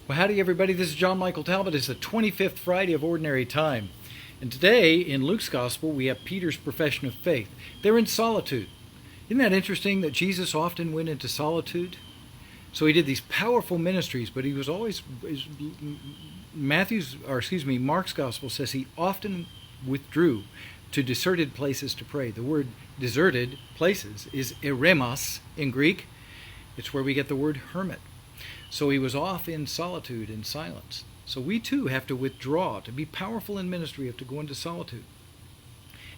Well, howdy everybody, this is John Michael Talbot. It's the 25th Friday of Ordinary Time. And today, in Luke's Gospel, we have Peter's profession of faith. They're in solitude. Isn't that interesting that Jesus often went into solitude? So he did these powerful ministries, but he was always, Mark's Gospel says he often withdrew to deserted places to pray. The word deserted places is eremos in Greek. It's where we get the word hermit. So he was off in solitude and silence. So we too have to withdraw. To be powerful in ministry, we have to go into solitude.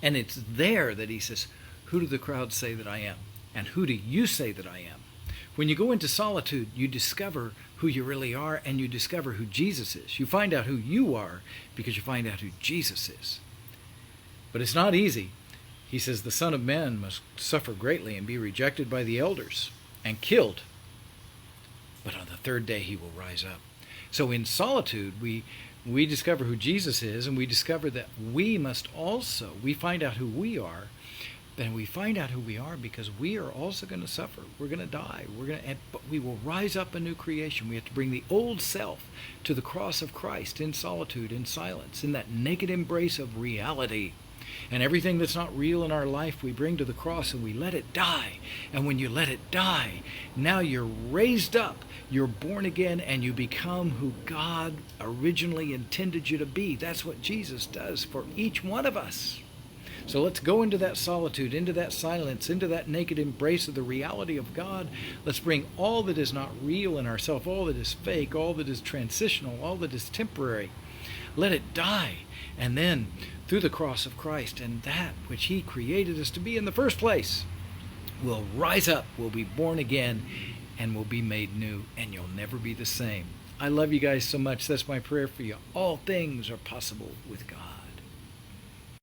And it's there that he says, who do the crowd say that I am? And who do you say that I am? When you go into solitude, you discover who you really are, and you discover who Jesus is. You find out who you are because you find out who Jesus is. But it's not easy. He says the Son of Man must suffer greatly and be rejected by the elders and killed. But on the third day he will rise up. So in solitude, we discover who Jesus is, and we discover that we find out who we are, and we find out who we are because we are also going to suffer. We're going to die. But we will rise up a new creation. We have to bring the old self to the cross of Christ in solitude, in silence, in that naked embrace of reality. And everything that's not real in our life we bring to the cross and we let it die. And when you let it die, now you're raised up, you're born again, and you become who God originally intended you to be. That's what Jesus does for each one of us. So let's go into that solitude, into that silence, into that naked embrace of the reality of God. Let's bring all that is not real in ourselves, all that is fake, all that is transitional, all that is temporary. Let it die. And then, through the cross of Christ and that which he created us to be in the first place, we'll rise up, we'll be born again, and we'll be made new, and you'll never be the same. I love you guys so much. That's my prayer for you. All things are possible with God.